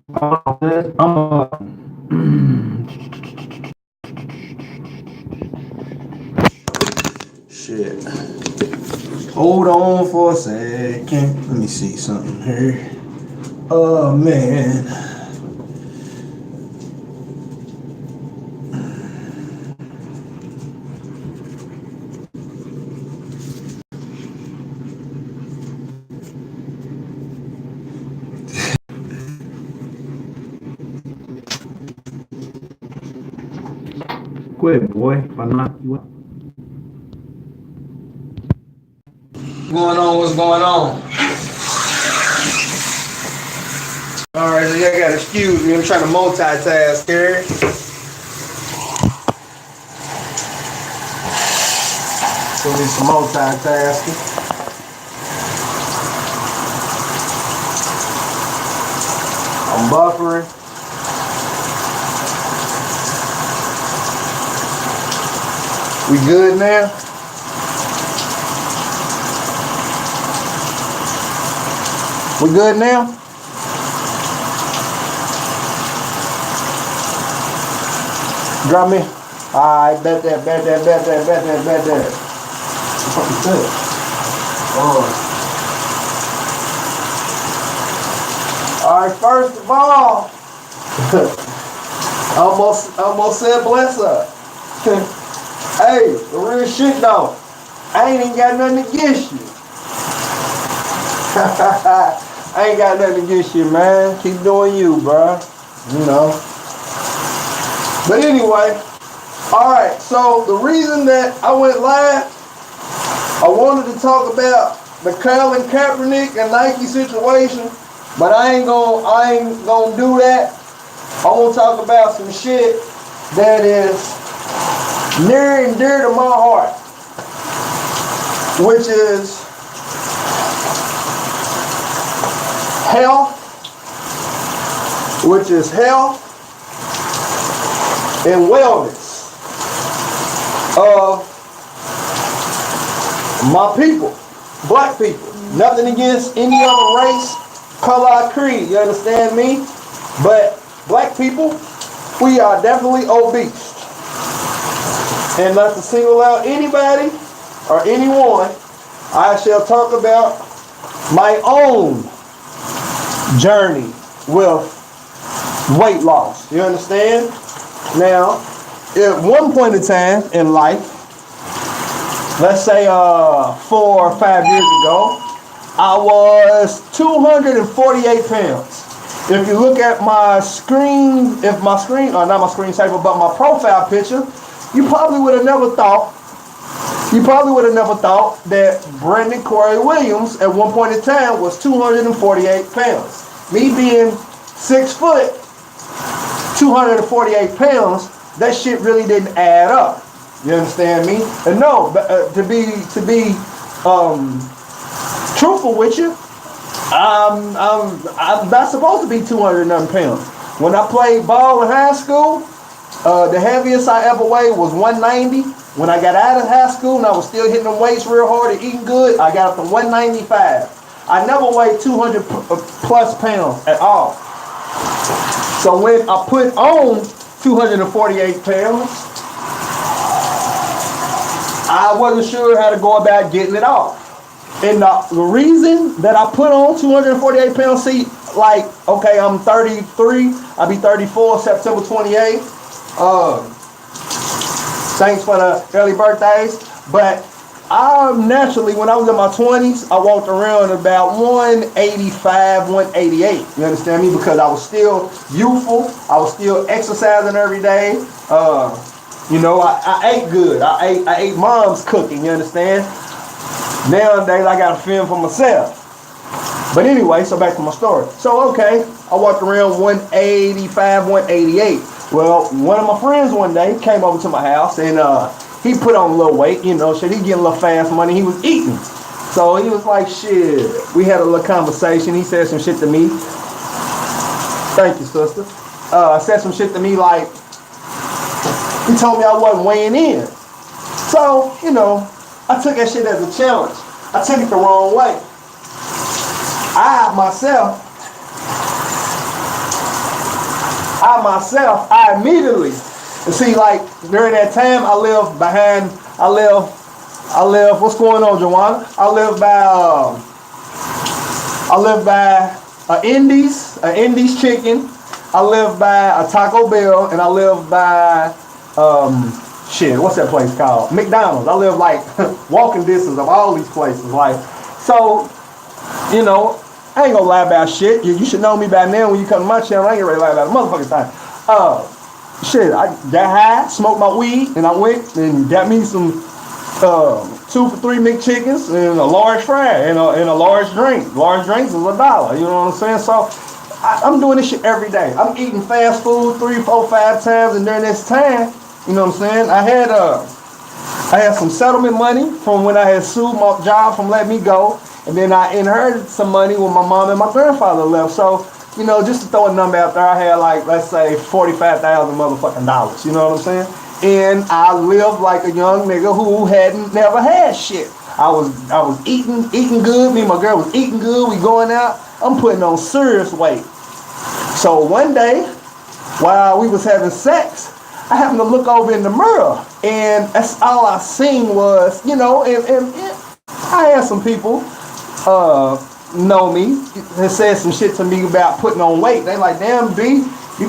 Shit. Hold on for a second. Let me see something here. Oh man. Quit, boy. If I knock you out. What's going on? Alright, so y'all gotta excuse me. I'm trying to multitask here. So need some multitasking. I'm buffering. We good now? We good now? Drop me. Alright, bet that. What fucking said? Oh. Alright, first of all, almost said bless up. Hey, the real shit though. I ain't even got nothing against you. I ain't got nothing against you, man. Keep doing you, bruh. You know. But anyway, alright, so the reason that I went live, I wanted to talk about the Colin Kaepernick and Nike situation, but I ain't gonna do that. I want to talk about some shit that is near and dear to my heart, which is health, and wellness of my people, black people. Nothing against any other race, color, creed, you understand me? But black people, we are definitely obese. And not to single out anybody or anyone, I shall talk about my own journey with weight loss. You understand? Now, at one point in time in life, let's say 4 or 5 years ago, I was 248 pounds. If you look at my screen, not my screensaver, but my profile picture, you probably would have never thought that Brandon Corey Williams at one point in time was 248 pounds. Me being 6 foot, 248 pounds, that shit really didn't add up. You understand me? And no, to be truthful with you, I'm not supposed to be 209 pounds. When I played ball in high school, the heaviest I ever weighed was 190. When I got out of high school and I was still hitting the weights real hard and eating good, I got up to 195. I never weighed 200 plus pounds at all. So when I put on 248 pounds, I wasn't sure how to go about getting it off. And the reason that I put on 248 pounds, see, like, okay, I'm 33, I'll be 34 September 28th. Thanks for the early birthdays. But I naturally, when I was in my 20s, I walked around about 185, 188. You understand me? Because I was still youthful. I was still exercising every day. You know, I ate good. I ate mom's cooking. You understand? Nowadays, I got to fend for myself. But anyway, so back to my story. So, okay, I walked around 185, 188. Well, one of my friends one day came over to my house and he put on a little weight, you know, shit, he getting a little fast money, he was eating. So he was like, shit, we had a little conversation, he said some shit to me. Thank you, sister. Said some shit to me like, he told me I wasn't weighing in. So, you know, I took that shit as a challenge. I took it the wrong way. I myself I immediately, and see, like, during that time, I live, what's going on, Joanna? I live by a Indies chicken. I live by a Taco Bell, and I live by, what's that place called? McDonald's. I live like walking distance of all these places. Like, so, you know, I ain't gonna lie about shit. You should know me by now. When you come to my channel, I ain't ready to lie about a motherfucking thing. I got high, smoked my weed, and I went and got me some 2 for $3 McChickens and a large fry and a large drink. Large drinks is $1. You know what I'm saying? So I'm doing this shit every day. I'm eating fast food 3, 4, 5 times, and during this time, you know what I'm saying? I had some settlement money from when I had sued my job from letting me go, and then I inherited some money when my mom and my grandfather left. So, you know, just to throw a number out there, I had like, let's say, $45,000 motherfucking dollars. You know what I'm saying? And I lived like a young nigga who never had shit. I was eating good. Me and my girl was eating good. We going out. I'm putting on serious weight. So one day, while we was having sex, I happened to look over in the mirror, and that's all I seen was, you know, and I had some people know me and said some shit to me about putting on weight. They like, damn, B, you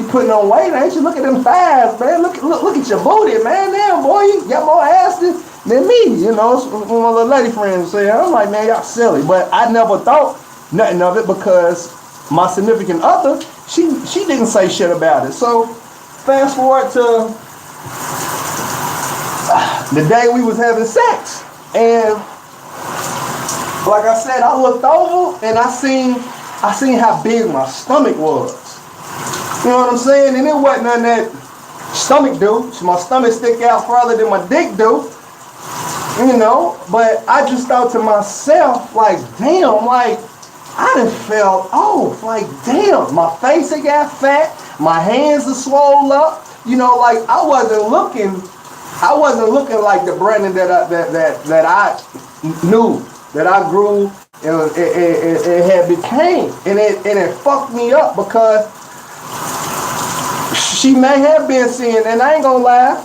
putting on weight, ain't you? Look at them thighs, man. Look at your booty, man. Damn, boy, you got more ass than me. You know, one my little lady friends say. I'm like, man, y'all silly. But I never thought nothing of it because my significant other, she didn't say shit about it. So fast forward to the day we was having sex, and like I said, I looked over and I seen how big my stomach was. You know what I'm saying? And it wasn't nothing that stomach do. My stomach stick out farther than my dick do. You know, but I just thought to myself, like, damn, like, I done fell off. Like, damn, my face had got fat, my hands are swole up. You know, like, I wasn't looking like the Brandon that I knew, that I grew and had became. And it fucked me up because she may have been seeing, and I ain't gonna lie,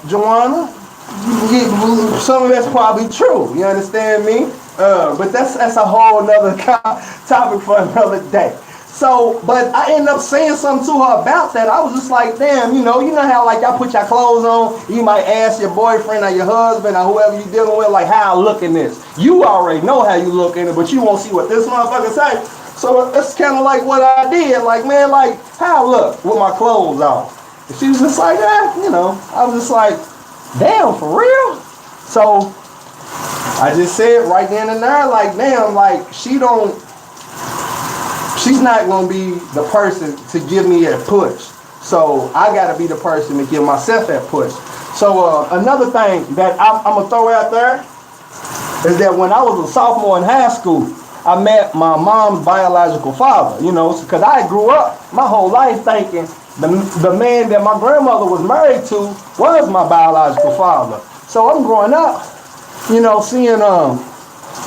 Joanna, some of that's probably true. You understand me? But that's a whole nother topic for another day. So, but I ended up saying something to her about that. I was just like, damn, you know how like y'all put your clothes on, you might ask your boyfriend or your husband or whoever you dealing with, like, how I look in this. You already know how you look in it, but you won't see what this motherfucker say. So that's kind of like what I did. Like, man, like, how I look with my clothes off. And she was just like, you know, I was just like, damn, for real? So I just said right then and there, like, damn, like, she's not going to be the person to give me that push. So I got to be the person to give myself that push. So another thing that I'm going to throw out there is that when I was a sophomore in high school, I met my mom's biological father, you know, because I grew up my whole life thinking the man that my grandmother was married to was my biological father. So I'm growing up, you know,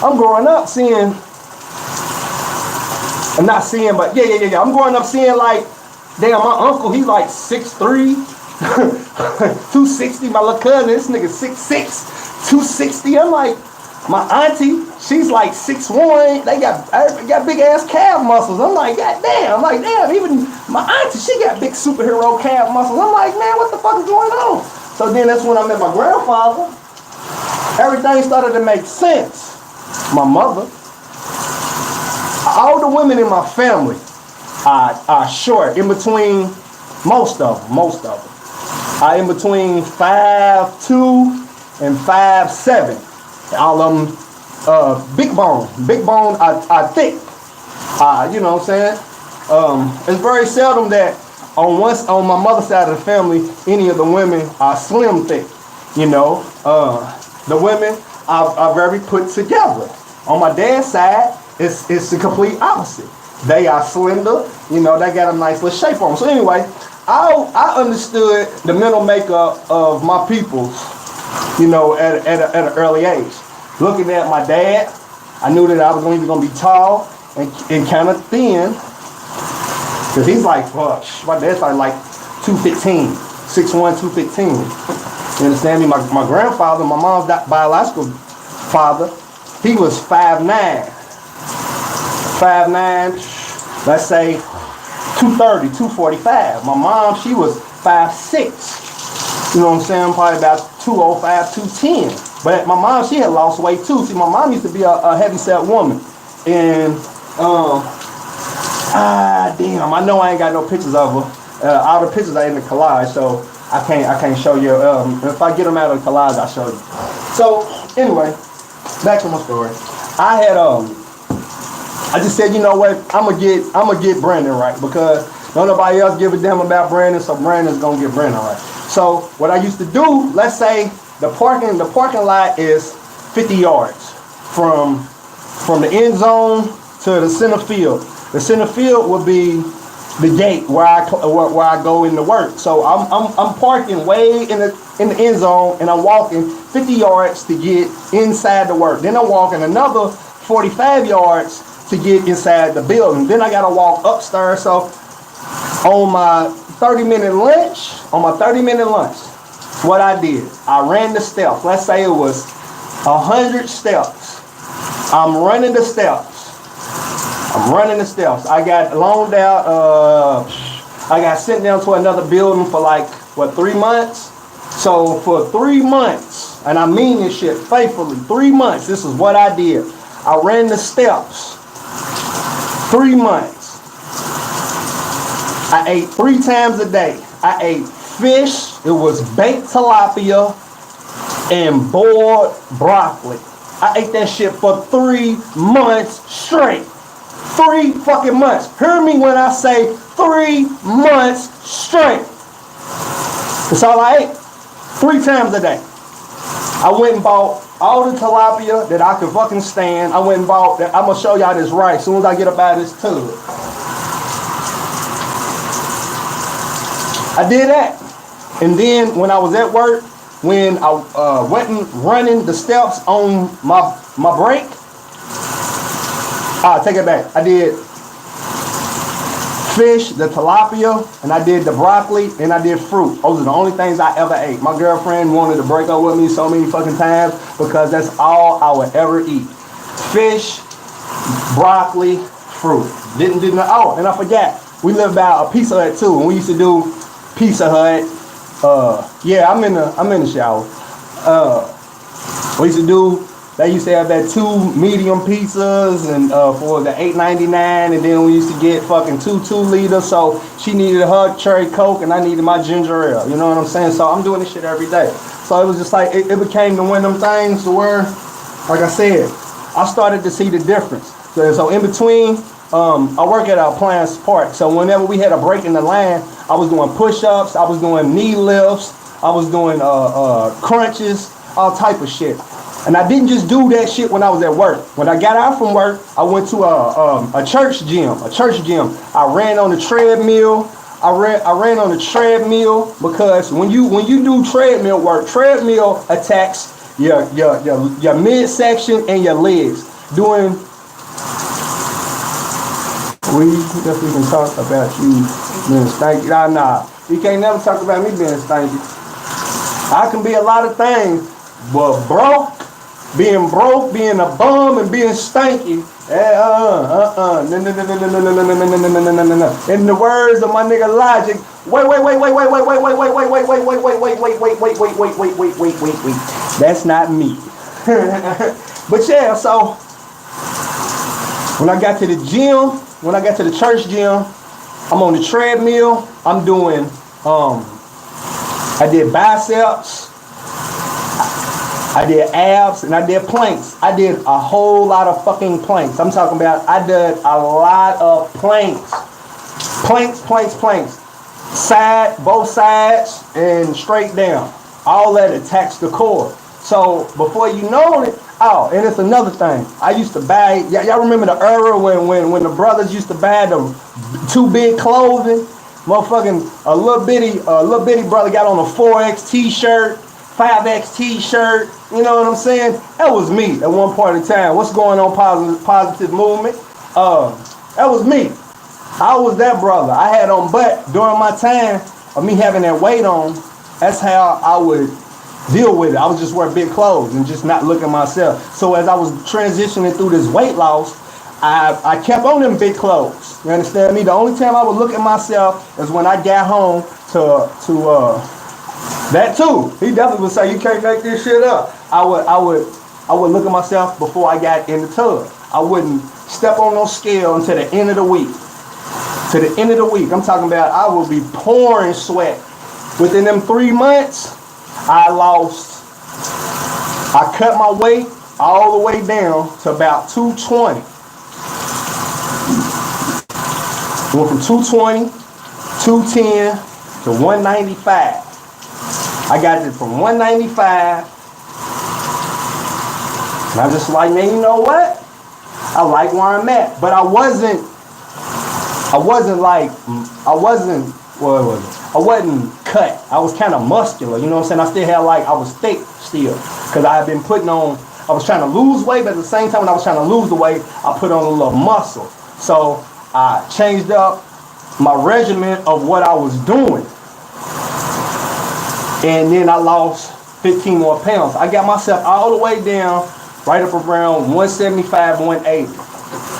I'm growing up seeing like, damn, my uncle, he's like 6'3", 260. My little cousin, this nigga 6'6", 260. I'm like, my auntie, she's like 6'1". They got big ass calf muscles. I'm like, god damn. I'm like, damn, even my auntie, she got big superhero calf muscles. I'm like, man, what the fuck is going on? So then that's when I met my grandfather. Everything started to make sense. My mother, all the women in my family are short, in between, most of them are in between 5'2" and 5'7". All of them big bone are thick. You know what I'm saying? It's very seldom that on my mother's side of the family, any of the women are slim thick. You know, the women are very put together. On my dad's side, it's the complete opposite. They are slender. You know, they got a nice little shape on them. So anyway, I understood the mental makeup of my peoples, you know, at an early age. Looking at my dad, I knew that I was either going to be tall and kind of thin, Cause he's like, my dad's like 215, 6'1", 215. You understand me? My grandfather, my mom's biological father, he was 5'9", 5'9", let's say 230, 245. My mom, she was 5'6". You know what I'm saying? Probably about 205, 210. But my mom, she had lost weight too. See, my mom used to be a heavy-set woman. And, damn, I know I ain't got no pictures of her. All the pictures are in the collage, so I can't show you. If I get them out of the collage, I'll show you. So, anyway, back to my story. I just said, you know what, I'm gonna get Brandon right, because don't nobody else give a damn about Brandon, so Brandon's gonna get Brandon right. So what I used to do, let's say the parking lot is 50 yards from the end zone to the center field. The center field would be the gate where I go into work. So I'm parking way in the end zone, and I'm walking 50 yards to get inside the work. Then I'm walking another 45 yards to get inside the building. Then I gotta walk upstairs. So on my 30-minute lunch, what I did, I ran the steps. Let's say it was 100 steps. I'm running the steps. I got loaned out. I got sent down to another building for like, 3 months? So for 3 months, and I mean this shit faithfully, 3 months, this is what I did. I ran the steps. 3 months. I ate 3 times a day. I ate fish. It was baked tilapia and boiled broccoli. I ate that shit for 3 months straight. 3 fucking months. Hear me when I say 3 months straight. That's all I ate. 3 times a day. I went and bought all the tilapia that I could fucking stand. I went and bought that. I'm gonna show y'all this right as soon as I get up out of this tub. I did that. And then when I was at work, when I went and running the steps on my break, take it back. I did fish, the tilapia, and I did the broccoli, and I did fruit. Those are the only things I ever ate. My girlfriend wanted to break up with me so many fucking times because that's all I would ever eat. Fish, broccoli, fruit. Oh, and I forgot. We lived by a Pizza Hut too, and we used to do Pizza Hut. Yeah, I'm in the shower. We used to do. They used to have that 2 medium pizzas and for the $8.99, and then we used to get fucking 2 2-liters. So she needed her cherry Coke, and I needed my ginger ale. You know what I'm saying? So I'm doing this shit every day. So it was just like it became one of them things to where, like I said, I started to see the difference. So in between, I work at our appliance park. So whenever we had a break in the line, I was doing push-ups, I was doing knee lifts, I was doing crunches, all type of shit. And I didn't just do that shit when I was at work. When I got out from work, I went to a church gym. I ran on the treadmill. I ran on the treadmill because when you do treadmill work, treadmill attacks your midsection and your legs. We definitely can talk about you being stanky. Nah. You can't never talk about me being stanky. I can be a lot of things, but being broke, being a bum, and being stanky. No. In the words of my nigga Logic, wait. That's not me. But yeah, so when I got to the gym, when I got to the church gym, I'm on the treadmill. I'm doing, I did biceps, I did abs, and I did planks. I did a whole lot of fucking planks. I'm talking about I did a lot of planks. Planks. Both sides, and straight down. All that attacks the core. So before you know it, and it's another thing. I used to buy, y'all remember the era when the brothers used to buy them 2 big clothing? Motherfucking a little bitty brother got on a 4X t-shirt, 5X t-shirt, you know what I'm saying? That was me at one point in time. What's going on, positive movement? That was me. I was that brother. I had on, but during my time of me having that weight on, that's how I would deal with it. I would just wear big clothes and just not look at myself. So as I was transitioning through this weight loss, I kept on them big clothes. You understand me? The only time I would look at myself is when I got home to that too. He definitely would say, you can't make this shit up. I would look at myself before I got in the tub. I wouldn't step on no scale until the end of the week. To the end of the week. I'm talking about I will be pouring sweat. Within them 3 months, I cut my weight all the way down to about 220. Went from 220, 210 to 195. I got it from 195. And I'm just like, man, you know what? I like where I'm at. But I wasn't cut. I was kind of muscular, you know what I'm saying? I still had I was thick still. Because I had been I was trying to lose weight, but at the same time when I was trying to lose the weight, I put on a little muscle. So I changed up my regimen of what I was doing. And then I lost 15 more pounds. I got myself all the way down, right up around 175, 180.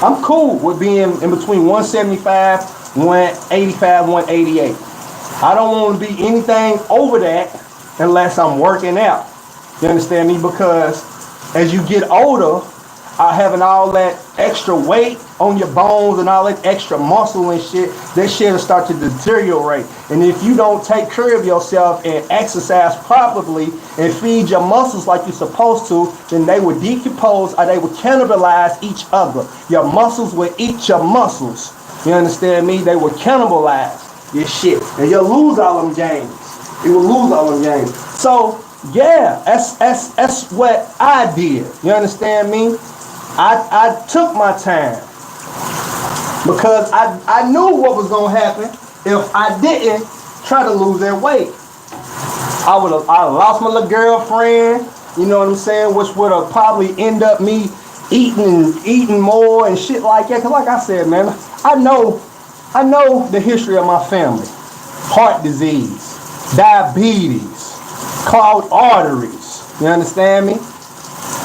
I'm cool with being in between 175, 185, 188. I don't want to be anything over that unless I'm working out. You understand me? Because as you get older, having all that extra weight on your bones and all that extra muscle and shit, that shit will start to deteriorate. And if you don't take care of yourself and exercise properly and feed your muscles like you're supposed to, then they will decompose or they will cannibalize each other. Your muscles will eat your muscles. You understand me? They will cannibalize your shit. And you'll lose all them gains. You will lose all them gains. So, yeah, that's what I did. You understand me? I took my time because I knew what was going to happen if I didn't try to lose that weight. I lost my little girlfriend, you know what I'm saying, which would have probably end up me eating more and shit like that. Because like I said, man, I know the history of my family. Heart disease, diabetes, clogged arteries. You understand me?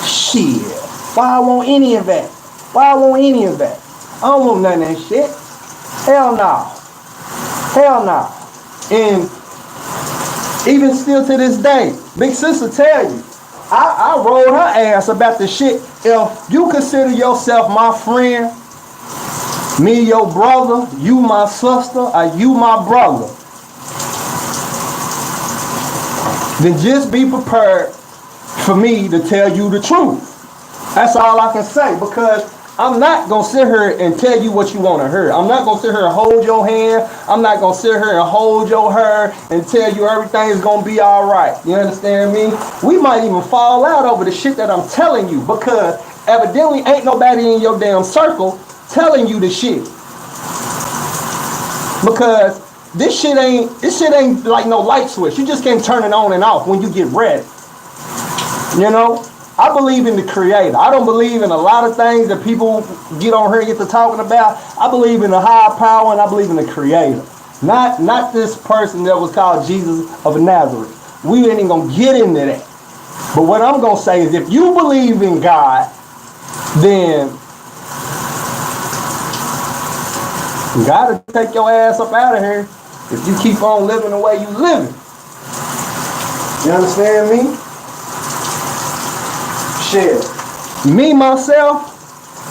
Shit. Why I want any of that? Why I want any of that? I don't want none of that shit. Hell no. Hell no. And even still to this day, big sister tell you, I rolled her ass about the shit. If you consider yourself my friend, me your brother, you my sister, or you my brother, then just be prepared for me to tell you the truth. That's all I can say, because I'm not going to sit here and tell you what you want to hear. I'm not going to sit here and hold your hand. I'm not going to sit here and hold your hair and tell you everything is going to be all right. You understand me? We might even fall out over the shit that I'm telling you, because evidently ain't nobody in your damn circle telling you the shit. Because this shit ain't like no light switch. You just can't turn it on and off when you get ready. You know? I believe in the Creator. I don't believe in a lot of things that people get on here and get to talking about. I believe in the higher power, and I believe in the Creator. Not this person that was called Jesus of Nazareth. We ain't even going to get into that. But what I'm going to say is, if you believe in God, then God will take your ass up out of here if you keep on living the way you living. You understand me? Shit. Me, myself,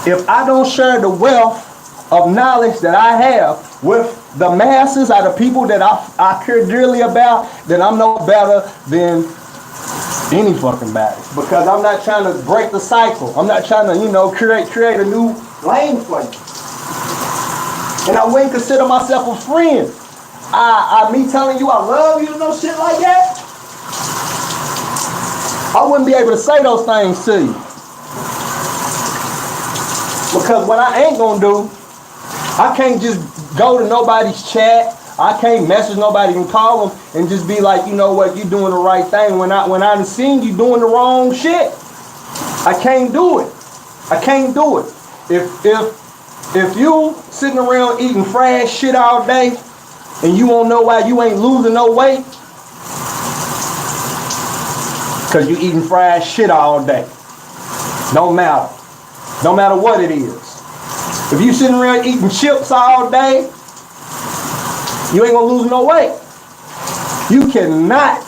if I don't share the wealth of knowledge that I have with the masses, or the people that I care dearly about, then I'm no better than any fucking body. Because I'm not trying to break the cycle. I'm not trying to, create a new lane for you. And I wouldn't consider myself a friend. Me telling you I love you, no shit like that, I wouldn't be able to say those things to you. Because what I ain't gonna do, I can't just go to nobody's chat. I can't message nobody and call them and just be like, you know what, you doing the right thing when I done seen you doing the wrong shit. I can't do it. I can't do it. If If you sitting around eating fried shit all day and you won't know why you ain't losing no weight, because you eating fried shit all day. Don't matter. Don't matter what it is. If you sitting around eating chips all day, you ain't gonna lose no weight. You cannot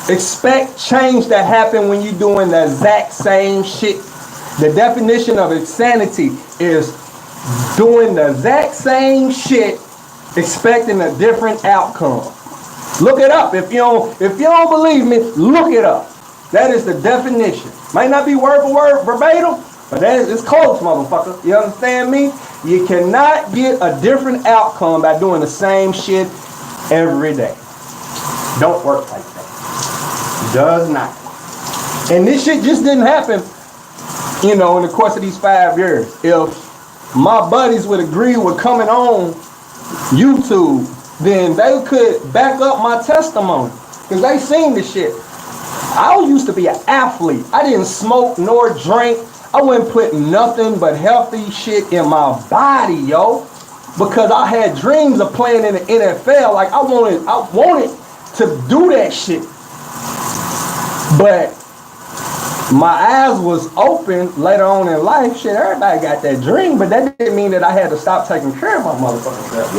expect change to happen when you're doing the exact same shit. The definition of insanity is doing the exact same shit, expecting a different outcome. Look it up. If you don't believe me, look it up. That is the definition. Might not be word for word verbatim, but it's close, motherfucker. You understand me? You cannot get a different outcome by doing the same shit every day. Don't work like that. Does not. And this shit just didn't happen, in the course of these 5 years. If my buddies would agree with coming on YouTube, then they could back up my testimony. Because they seen the shit. I used to be an athlete. I didn't smoke nor drink. I wouldn't put nothing but healthy shit in my body, yo. Because I had dreams of playing in the NFL. Like I wanted to do that shit. But my eyes was open later on in life. Shit, everybody got that dream, but that didn't mean that I had to stop taking care of my motherfucking self,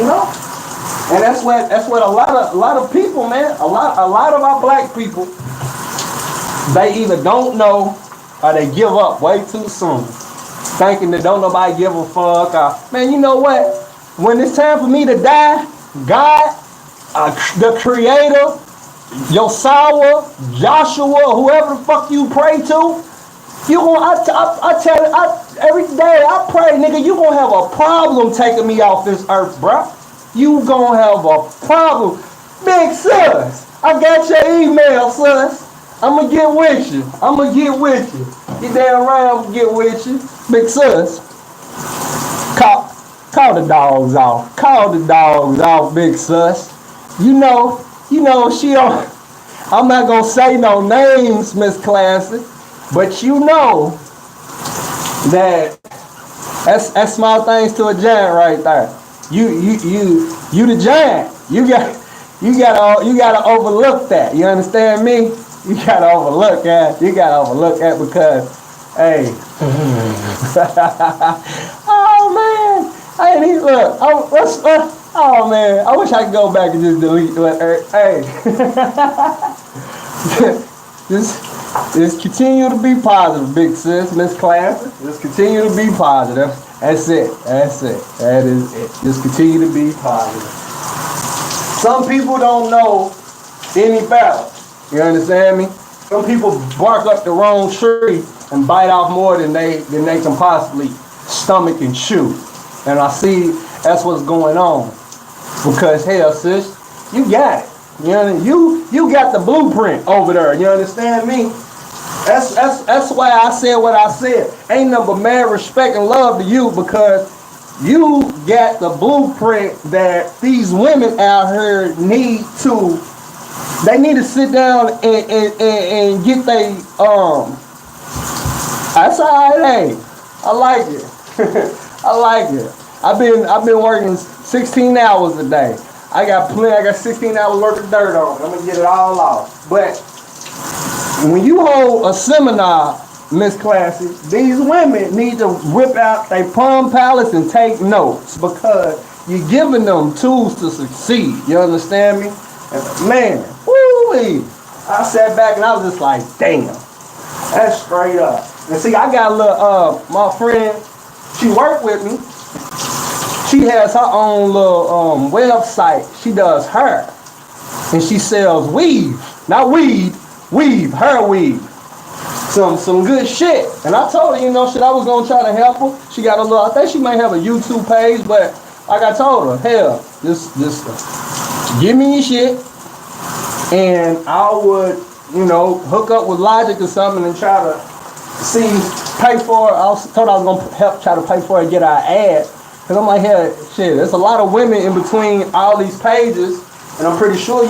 And that's what a lot of people, man, a lot of our black people, they either don't know or they give up way too soon, thinking that don't nobody give a fuck. Man, you know what? When it's time for me to die, God, the Creator, Yeshua, Joshua, whoever the fuck you pray to, I tell you, every day I pray, nigga, you gonna have a problem taking me off this earth, bro. You gonna have a problem. Bcuz, I got your email, sus. I'ma get with you. You damn right I'ma get with you. Bcuz. Call the dogs off. Bcuz. You know, she don't. I'm not gonna say no names, Miss Classic, but you know that's small things to a giant right there. You the giant. You gotta overlook that. You understand me? You gotta overlook that. Because, hey. Oh man. Oh man, I wish I could go back and just delete that. Hey, just continue to be positive, Bcuz, Miss Classic. Just continue to be positive. That's it. That is it. Just continue to be positive. Some people don't know any better. You understand me? Some people bark up the wrong tree and bite off more than they can possibly stomach and chew. And I see that's what's going on. Because hell, sis, you got it. You got the blueprint over there. You understand me? That's why I said what I said. Ain't nothing but mad respect and love to you, because you got the blueprint that these women out here need to. They need to sit down and get they That's alright. I like it. I like it. I've been working 16 hours a day. I got 16 hours worth of dirt on. I'm gonna get it all off. But when you hold a seminar, Miss Classy, these women need to whip out their Palm Palettes and take notes, because you're giving them tools to succeed. You understand me? And man, woo-wee. I sat back and I was just like, damn, that's straight up. And see, I got a little, my friend, she worked with me. She has her own little website. She does hair. And she sells weave. Not weed, weave, hair weave. Some good shit. And I told her, shit, I was gonna try to help her. She got a little, I think she might have a YouTube page, but like I told her, hell, just give me your shit, and I would, hook up with Logic or something and try to pay for it. I told her I was gonna help try to pay for it and get our ad. Cause I'm like, hell, shit, there's a lot of women in between all these pages, and I'm pretty sure,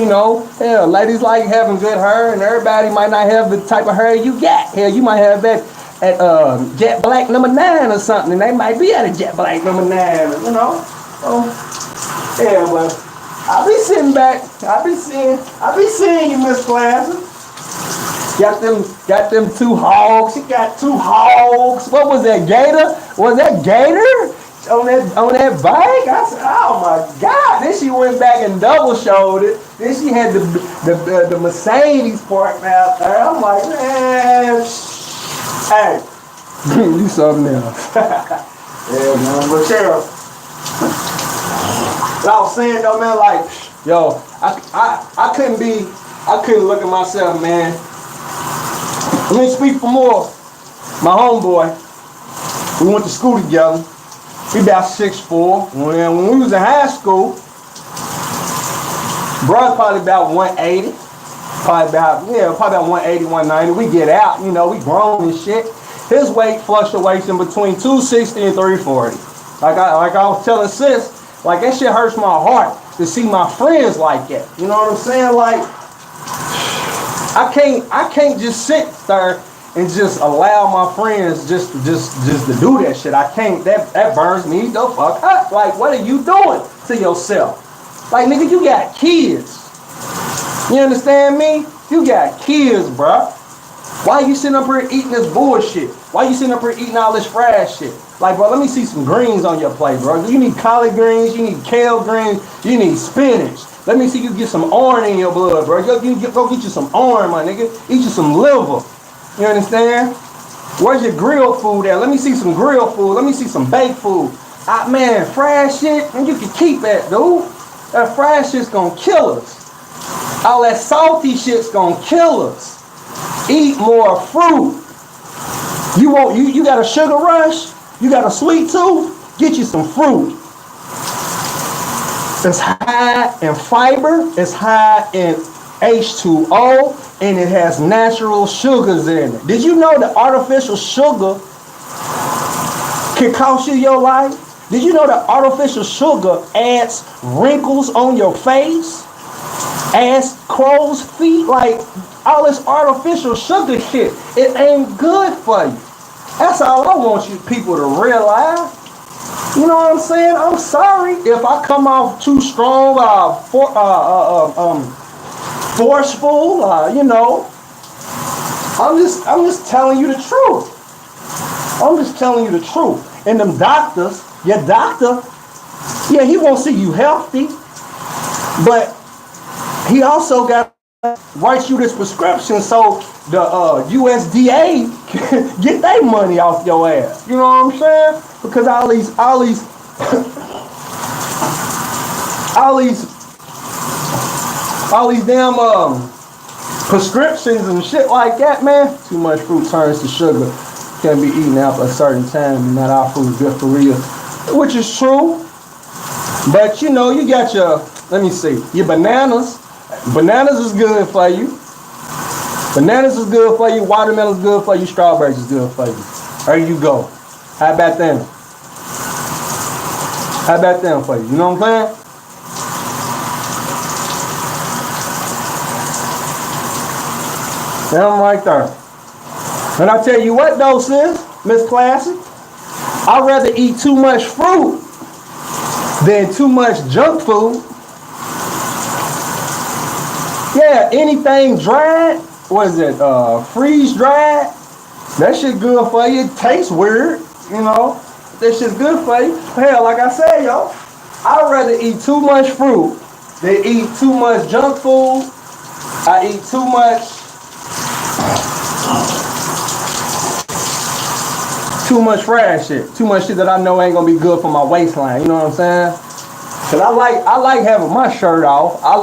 hell, ladies like having good hair, and everybody might not have the type of hair you got. Hell, you might have that Jet Black number 9 or something, and they might be at a Jet Black number 9, you know. Yeah, but I be sitting back, I be seeing you, Miss Classy. Got them 2 hogs. She got 2 hogs. What was that, Gator? Was that Gator on that bike? I said, oh my God. Then she went back and double showed it. Then she had the Mercedes parked out there. I'm like, man, hey, you something else. Yeah, man, but Cheryl, I was saying though, man, like, yo, I couldn't look at myself, man. Let me speak for more. My homeboy, we went to school together. He about 6'4". When we was in high school, bro's probably about 180. Probably about 180, 190. We get out, you know, we grown and shit. His weight fluctuates in between 260 and 340. Like I was telling sis, like that shit hurts my heart to see my friends like that. You know what I'm saying? Like, I can't just sit there and just allow my friends just to do that shit. I can't. That burns me the fuck up. Like, what are you doing to yourself? Like, nigga, you got kids. You understand me? You got kids, bruh. Why you sitting up here eating this bullshit? Why you sitting up here eating all this fried shit? Like, bro, let me see some greens on your plate, bro. You need collard greens, you need kale greens, you need spinach. Let me see you get some orange in your blood, bro. Go get you some orange, my nigga. Eat you some liver. You understand? Where's your grill food at? Let me see some grill food. Let me see some baked food. Man, fried shit, and you can keep that, dude. That fried shit's gonna kill us. All that salty shit's gonna kill us. Eat more fruit. You got a sugar rush? You got a sweet tooth? Get you some fruit. It's high in fiber, it's high in H2O, and it has natural sugars in it. Did you know that artificial sugar can cost you your life? Did you know that artificial sugar adds wrinkles on your face? Adds crow's feet? Like, all this artificial sugar shit, it ain't good for you. That's all I want you people to realize. You know what I'm saying? I'm sorry if I come off too strong, forceful. You know, I'm just telling you the truth. I'm just telling you the truth. And them doctors, your doctor, yeah, he won't see you healthy, but he also got to write you this prescription so the USDA can get their money off your ass. You know what I'm saying? Because all these damn prescriptions and shit like that, man. Too much fruit turns to sugar. Can't be eaten after a certain time. Not all food is good for real, which is true. But you know, you got your, let me see, your bananas. Bananas is good for you. Bananas is good for you. Watermelon is good for you. Strawberries is good for you. There you go. How about them? How about them for you? You know what I'm saying? Them right there. And I tell you what though, sis, Miss Classy, I'd rather eat too much fruit than too much junk food. Yeah, anything dried, what is it, freeze dried, that shit good for you. It tastes weird, you know, that shit's good for you. Hell, like I said, yo, I'd rather eat too much fruit than eat too much junk food. I eat too much fried shit. Too much shit that I know ain't gonna be good for my waistline, you know what I'm saying? Cause I like having my shirt off. I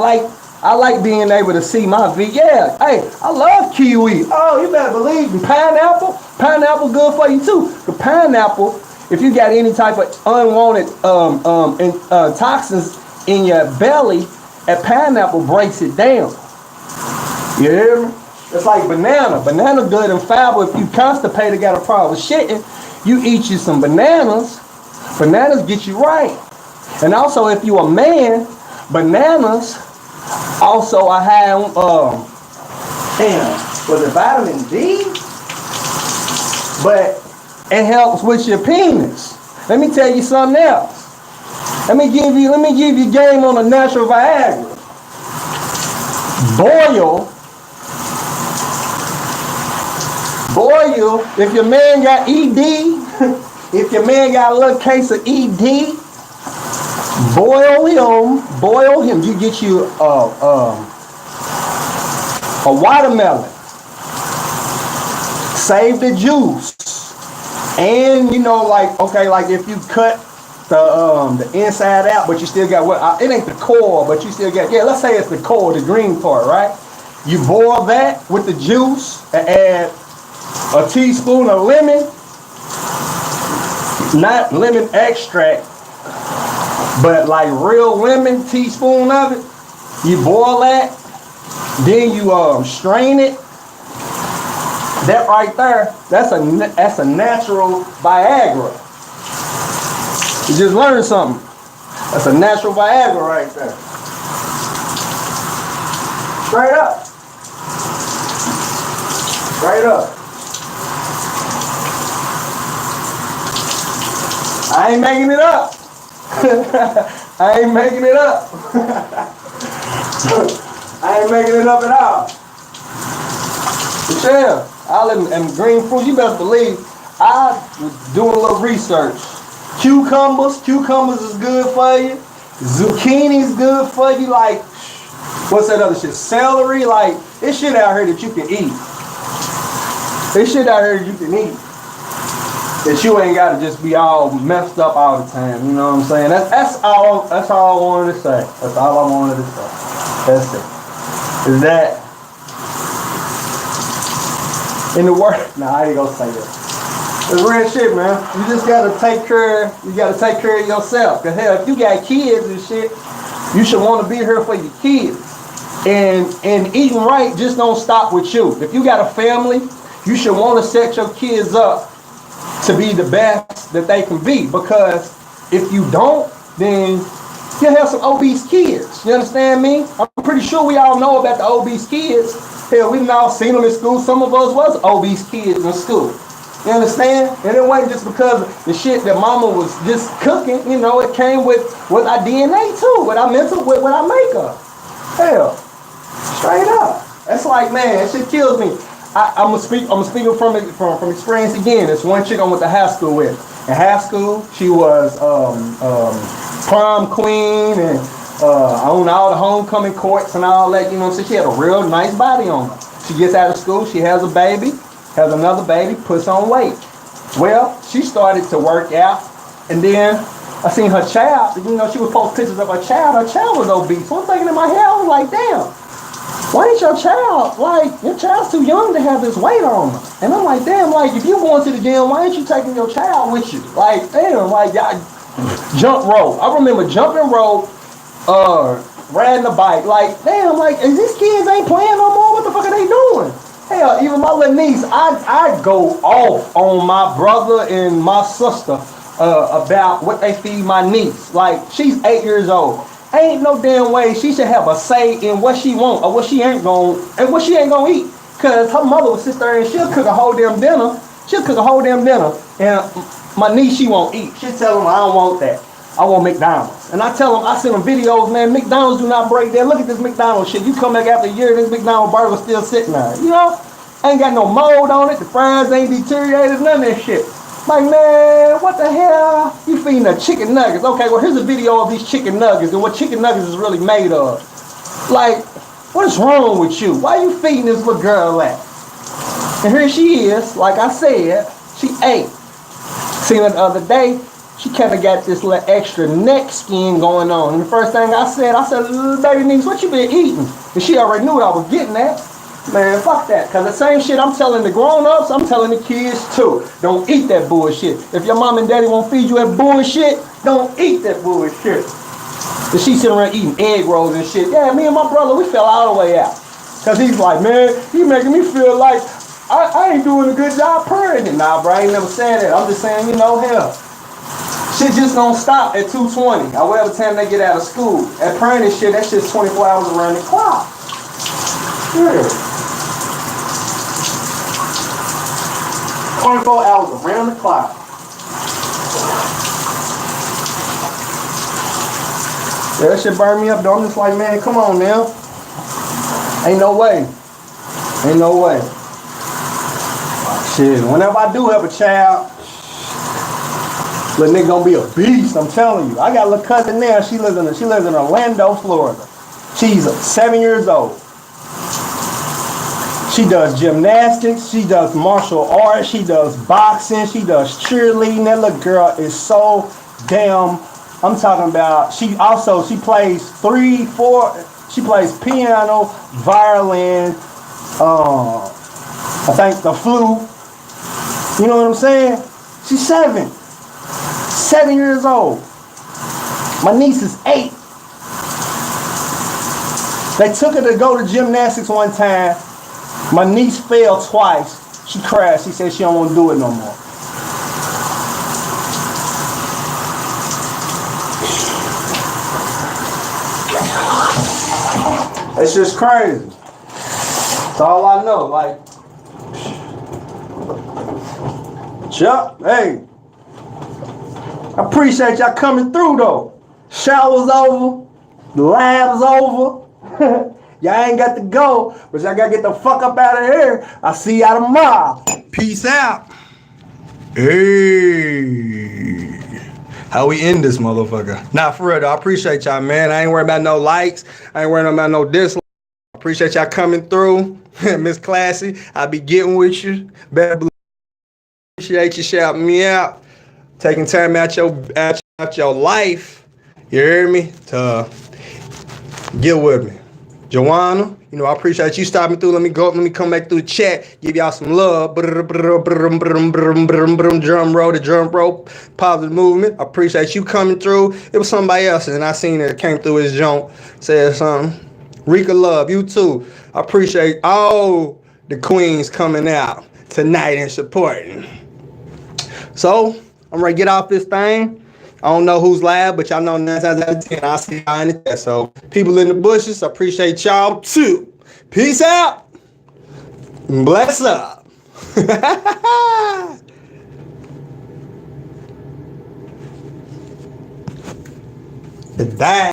like being able to see my V. Yeah, hey, I love kiwi. Oh, you better believe me. Pineapple. Pineapple good for you too. The pineapple, if you got any type of unwanted toxins in your belly, a pineapple breaks it down. You hear me? It's like banana. Banana good and fiber. If you constipated, got a problem with shitting, you eat you some bananas. Bananas get you right. And also, if you a man, bananas also a high was it vitamin D? but it helps with your penis. Let me tell you something else. Let me give you game on a natural Viagra. Boil, if your man got ED, if your man got a little case of ED, boil him. You get you a watermelon. Save the juice. And you know, like, okay, like if you cut the inside out, but you still got what? It ain't the core, but you still got, yeah, let's say it's the core, the green part, right? You boil that with the juice and add a teaspoon of lemon, not lemon extract, but like real lemon, teaspoon of it. You boil that, then you strain it. That right there, that's a natural Viagra. You just learned something. That's a natural Viagra right there. Straight up. Straight up. I ain't making it up. I ain't making it up. I ain't making it up at all. Michelle, all them green fruit, you better believe I was doing a little research. Cucumbers is good for you. Zucchini is good for you. Like, what's that other shit? Celery. Like, it's shit out here that you can eat. There's shit out here that you can eat. That you ain't got to just be all messed up all the time. You know what I'm saying? That's all I wanted to say. That's all I wanted to say. That's it. Is that in the world? Nah, I ain't gonna say that. It's real shit, man. You just gotta take care of yourself. Cause hell, if you got kids and shit, you should want to be here for your kids. And eating right just don't stop with you. If you got a family, you should want to set your kids up to be the best that they can be. Because if you don't, then you'll have some obese kids. You understand me? I'm pretty sure we all know about the obese kids. Hell, we've all seen them in school. Some of us was obese kids in school. You understand? And it wasn't just because of the shit that mama was just cooking. You know, it came with our DNA too, with our mental, with our makeup. Hell, straight up. That's like, man, that shit kills me. I'm speaking from experience again. There's one chick I went to high school with. In high school, she was prom queen and on all the homecoming courts and all that. You know, so she had a real nice body on her. She gets out of school, she has a baby. Has another baby, puts on weight. Well, she started to work out, and then I seen her child. You know, she would post pictures of her child. Her child was obese. So I'm thinking in my head, I was like, damn, why ain't your child's too young to have this weight on her? And I'm like, damn, like, if you going to the gym, why ain't you taking your child with you? Like, damn, like, y'all jump rope. I remember jumping rope, riding a bike. Like, damn, like, these kids ain't playing no more. What the fuck are they doing? Hell, even my little niece, I go off on my brother and my sister about what they feed my niece. Like, she's 8 years old. Ain't no damn way she should have a say in what she want or what she ain't gonna eat. Cause her mother would sit there and she'll cook a whole damn dinner. And my niece, she won't eat. She'll tell them, I don't want that. I want McDonald's. And I tell them, I send them videos, man, McDonald's do not break down. Look at this McDonald's shit. You come back after a year, this McDonald's burger's still sitting there. You know? Ain't got no mold on it. The fries ain't deteriorated. None of that shit. Like, man, what the hell? You feeding the chicken nuggets. Okay, well, here's a video of these chicken nuggets and what chicken nuggets is really made of. Like, what is wrong with you? Why are you feeding this little girl that? And here she is. Like I said, she ate. Seen her the other day. She kind of got this little extra neck skin going on. And the first thing I said, little baby niece, what you been eating? And she already knew what I was getting at. Man, fuck that. Because the same shit I'm telling the grown-ups, I'm telling the kids too. Don't eat that bullshit. If your mom and daddy won't feed you that bullshit, don't eat that bullshit. And she sitting around eating egg rolls and shit. Yeah, me and my brother, we fell all the way out. Because he's like, man, you making me feel like I ain't doing a good job parenting. Nah, bro, I ain't never said that. I'm just saying, you know, hell. Shit just don't stop at 2:20 or whatever time they get out of school. At parenting shit, that shit's 24 hours around the clock. Yeah. 24 hours around the clock. Yeah, that shit burned me up, though. I'm just like, man, come on now. Ain't no way. Ain't no way. Shit, whenever I do have a child, little nigga gonna be a beast, I'm telling you. I got a little cousin there, she lives in Orlando, Florida. She's 7 years old. She does gymnastics, she does martial arts, she does boxing, she does cheerleading. That little girl is so damn, I'm talking about, she plays she plays piano, violin, I think the flute. You know what I'm saying? She's 7 years old. My niece is 8. They took her to go to gymnastics one time. My niece fell twice. She crashed. She said she don't want to do it no more. It's just crazy. That's all I know. Like, Chuck, hey, I appreciate y'all coming through though. Shower's over, the lab's over. Y'all ain't got to go, but y'all gotta get the fuck up out of here. I'll see y'all tomorrow. Peace out. Hey. How we end this motherfucker? Nah, for real though, I appreciate y'all, man. I ain't worried about no likes. I ain't worried about no dislikes. I appreciate y'all coming through. Miss Classy, I be getting with you. Better believe. Appreciate you shouting me out. Taking time out your life. You hear me? To get with me. Joanna, you know, I appreciate you stopping through. Let me come back through the chat. Give y'all some love. Drum roll, the drum roll. Positive movement. I appreciate you coming through. It was somebody else, and I seen it came through his junk. Said something. Rika Love, you too. I appreciate all the queens coming out tonight and supporting. So, I'm ready to get off this thing. I don't know who's live, but y'all know 9 times out of 10, I'll see y'all in the chat. So, people in the bushes, I appreciate y'all too. Peace out. Bless up. Dang.